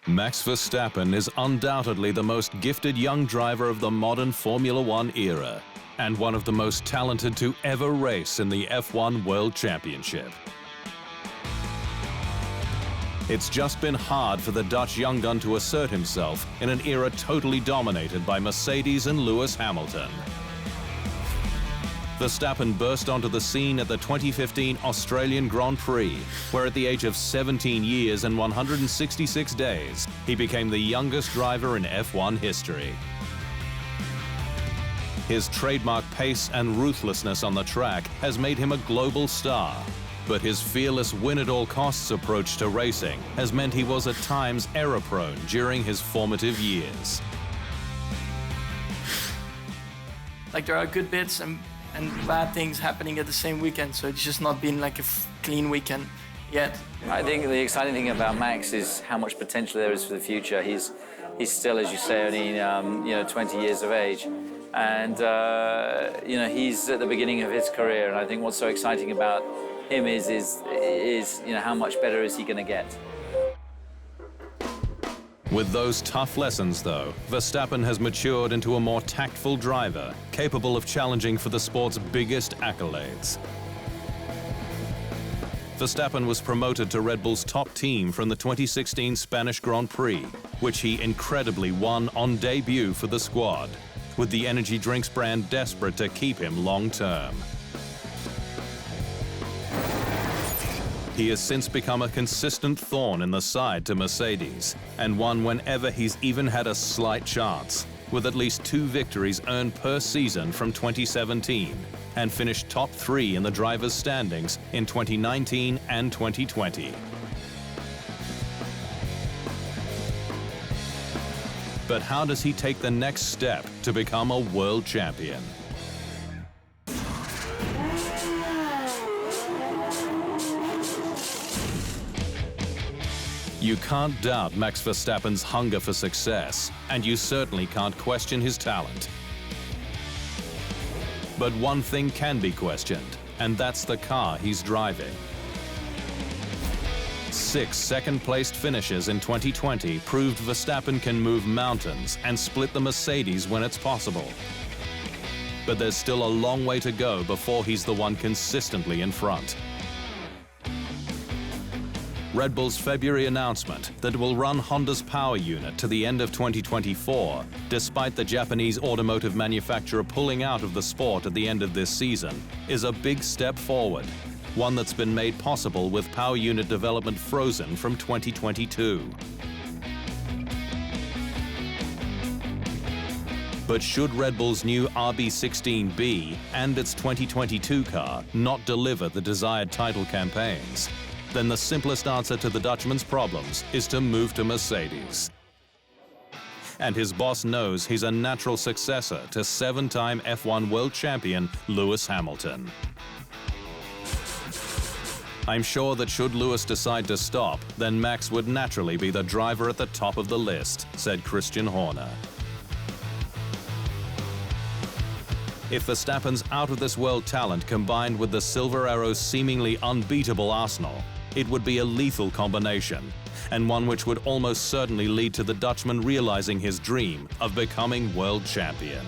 Max Verstappen is undoubtedly the most gifted young driver of the modern Formula One era, and one of the most talented to ever race in the F1 World Championship. It's just been hard for the Dutch young gun to assert himself in an era totally dominated by Mercedes and Lewis Hamilton. Verstappen burst onto the scene at the 2015 Australian Grand Prix, where at the age of 17 years and 166 days, he became the youngest driver in F1 history. His trademark pace and ruthlessness on the track has made him a global star, but his fearless win-at-all-costs approach to racing has meant he was at times error-prone during his formative years. Like, there are good bits and bad things happening at the same weekend, so it's just not been like a clean weekend yet. I think the exciting thing about Max is how much potential there is for the future. He's still, as you say, only 20 years of age, and he's at the beginning of his career. And I think what's so exciting about him is how much better is he going to get. With those tough lessons, though, Verstappen has matured into a more tactful driver, capable of challenging for the sport's biggest accolades. Verstappen was promoted to Red Bull's top team from the 2016 Spanish Grand Prix, which he incredibly won on debut for the squad, with the energy drinks brand desperate to keep him long-term. He has since become a consistent thorn in the side to Mercedes, and won whenever he's even had a slight chance, with at least 2 victories earned per season from 2017, and finished top 3 in the drivers' standings in 2019 and 2020. But how does he take the next step to become a world champion? You can't doubt Max Verstappen's hunger for success, and you certainly can't question his talent. But one thing can be questioned, and that's the car he's driving. 6 second-placed finishes in 2020 proved Verstappen can move mountains and split the Mercedes when it's possible. But there's still a long way to go before he's the one consistently in front. Red Bull's February announcement that it will run Honda's power unit to the end of 2024, despite the Japanese automotive manufacturer pulling out of the sport at the end of this season, is a big step forward, one that's been made possible with power unit development frozen from 2022. But should Red Bull's new RB16B and its 2022 car not deliver the desired title campaigns, then the simplest answer to the Dutchman's problems is to move to Mercedes. And his boss knows he's a natural successor to 7-time F1 world champion Lewis Hamilton. I'm sure that should Lewis decide to stop, then Max would naturally be the driver at the top of the list, said Christian Horner. If Verstappen's out-of-this-world talent combined with the Silver Arrow's seemingly unbeatable arsenal, it would be a lethal combination, and one which would almost certainly lead to the Dutchman realizing his dream of becoming world champion.